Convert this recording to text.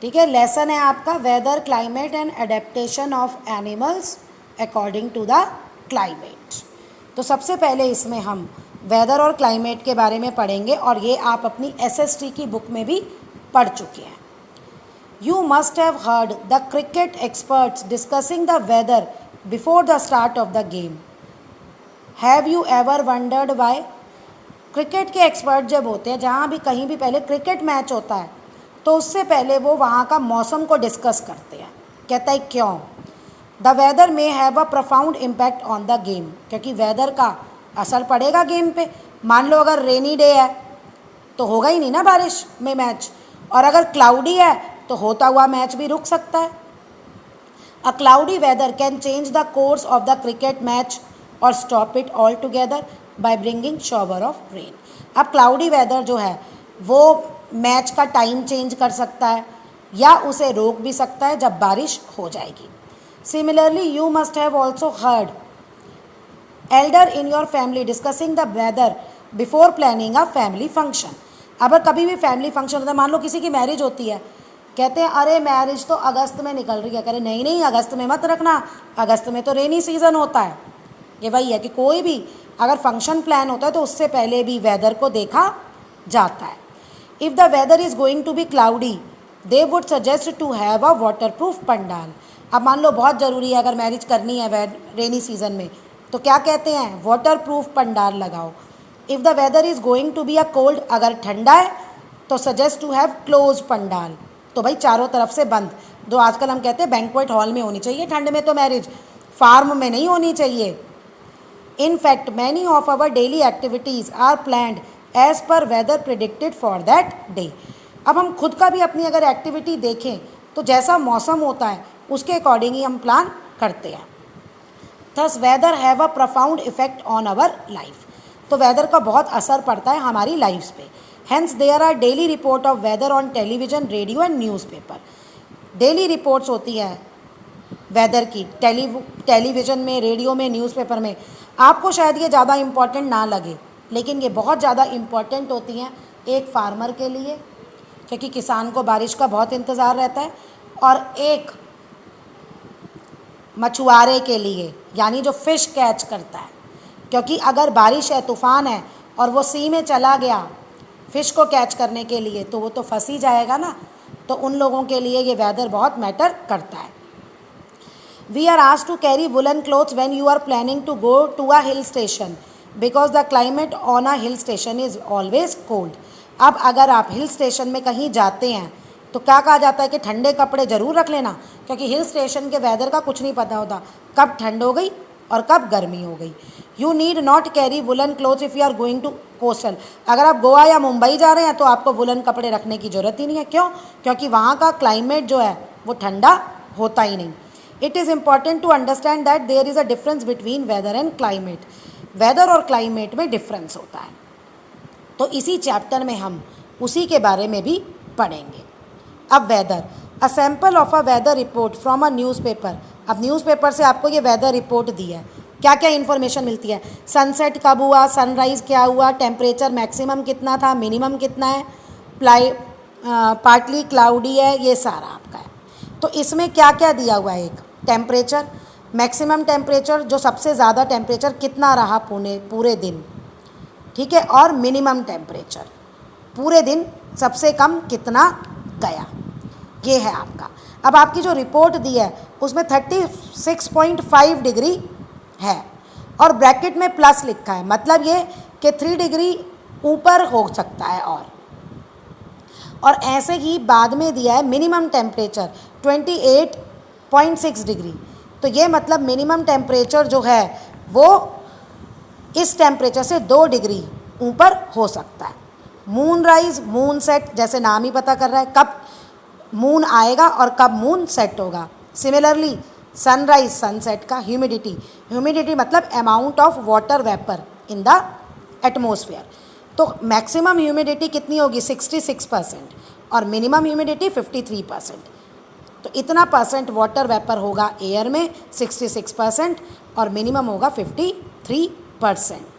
ठीक है, लेसन है आपका weather, climate and adaptation of animals according to the climate. तो सबसे पहले इसमें हम वेदर और क्लाइमेट के बारे में पढ़ेंगे और ये आप अपनी एसएसटी की बुक में भी पढ़ चुके हैं। You must have heard the cricket experts discussing the weather before the start of the game. Have you ever wondered why? Cricket के एक्सपर्ट जब होते हैं, जहाँ भी कहीं भी पहले क्रिकेट मैच होता है तो उससे पहले वो वहाँ का मौसम को डिस्कस करते हैं। कहता है क्यों? The weather may have a profound impact on the game, क्योंकि वेदर का असर पड़ेगा गेम पे। मान लो अगर रेनी डे है तो होगा ही नहीं ना बारिश में मैच, और अगर क्लाउडी है तो होता हुआ मैच भी रुक सकता है। A cloudy weather can change the course of the cricket match or stop it altogether by bringing shower of rain. अब क्लाउडी वेदर जो है वो मैच का टाइम चेंज कर सकता है या उसे रोक भी सकता है जब बारिश हो जाएगी। Similarly you must have also heard elder in your family discussing the weather before planning a family function. अब कभी भी फैमिली फंक्शन होता है, मान लो किसी की मैरिज होती है, कहते हैं अरे मैरिज तो अगस्त में निकल रही है, कह रहे नहीं नहीं अगस्त में मत रखना, अगस्त में तो रेनी सीज़न होता है। ये वही है कि कोई भी अगर फंक्शन प्लान होता है तो उससे पहले भी वेदर को देखा जाता है। If the weather is going to be cloudy they would suggest to have a waterproof pandal. अब मान लो बहुत ज़रूरी है अगर मैरिज करनी है रेनी सीज़न में, तो क्या कहते हैं? वाटर प्रूफ पंडाल लगाओ। If the weather is going to be a cold, अगर ठंडा है तो suggest to have close pandal, तो भाई चारों तरफ से बंद। जो आजकल हम कहते हैं बैंक्वेट हॉल में होनी चाहिए ठंड में तो मैरिज, फार्म में नहीं होनी चाहिए। In fact many of our daily activities are planned as per weather predicted for that day. अब हम खुद का भी अपनी अगर एक्टिविटी देखें तो जैसा मौसम होता है उसके अकॉर्डिंग ही हम प्लान करते हैं। Thus weather have a profound effect on our life. तो वेदर का बहुत असर पड़ता है हमारी लाइफ पे। Hence there are daily report of weather on television, radio and newspaper. Daily reports होती हैं वेदर की टेलीविज़न में, रेडियो में, न्यूज़पेपर में। आपको शायद ये ज़्यादा इम्पॉर्टेंट ना लगे, लेकिन ये बहुत ज़्यादा इम्पॉर्टेंट होती हैं एक फार्मर के लिए, क्योंकि किसान को बारिश का बहुत इंतज़ार रहता है, और एक मछुआरे के लिए, यानी जो फ़िश कैच करता है, क्योंकि अगर बारिश है, तूफ़ान है और वो सी में चला गया फ़िश को कैच करने के लिए तो वो तो फंस ही जाएगा ना। तो उन लोगों के लिए ये वेदर बहुत मैटर करता है। We are asked to carry woollen clothes when you are planning to go to a hill station because the climate on a hill station is always cold. अब अगर आप हिल स्टेशन में कहीं जाते हैं तो क्या कहा जाता है कि ठंडे कपड़े ज़रूर रख लेना, क्योंकि हिल स्टेशन के वेदर का कुछ नहीं पता होता, कब ठंड हो गई और कब गर्मी हो गई। You need not carry woollen clothes if you are going to coastal. अगर आप गोवा या मुंबई जा रहे हैं तो आपको वुलन कपड़े रखने की ज़रूरत ही नहीं है। क्यों? क्योंकि वहाँ का क्लाइमेट जो है वो ठंडा होता ही नहीं। It is important to understand that there is a difference between weather and climate. Weather और क्लाइमेट में डिफरेंस होता है, तो इसी चैप्टर में हम उसी के बारे में भी पढ़ेंगे। अब weather, a sample of a weather report from a newspaper. अब न्यूज़पेपर से आपको ये वेदर रिपोर्ट दी है, क्या क्या इन्फॉर्मेशन मिलती है? सनसेट कब हुआ, सनराइज़ क्या हुआ, टेम्परेचर मैक्सिमम कितना था, मिनिमम कितना है, पार्टली क्लाउडी है, ये सारा आपका है। तो इसमें क्या क्या दिया हुआ है? एक टेम्परेचर, मैक्सिमम टेम्परेचर जो सबसे ज़्यादा टेम्परेचर कितना रहा पूरे दिन, ठीक है, और मिनिमम टेम्परेचर पूरे दिन सबसे कम कितना गया, ये है आपका। अब आपकी जो रिपोर्ट दी है उसमें 36.5 डिग्री है और ब्रैकेट में प्लस लिखा है, मतलब ये कि 3 डिग्री ऊपर हो सकता है। और ऐसे ही बाद में दिया है मिनिमम टेम्परेचर 28.6 डिग्री। तो ये मतलब मिनिमम टेम्परेचर जो है वो इस टेम्परेचर से 2 डिग्री ऊपर हो सकता है। मून राइज, मून सेट, जैसे नाम ही पता कर रहा है कब मून आएगा और कब मून सेट होगा। सिमिलरली सनराइज, सनसेट का ह्यूमिडिटी, ह्यूमिडिटी मतलब amount of water vapour in the atmosphere. तो मैक्सिमम ह्यूमिडिटी कितनी होगी? 66% और मिनिमम ह्यूमिडिटी 53%। तो इतना परसेंट वाटर वेपर होगा एयर में 66% और मिनिमम होगा 53%।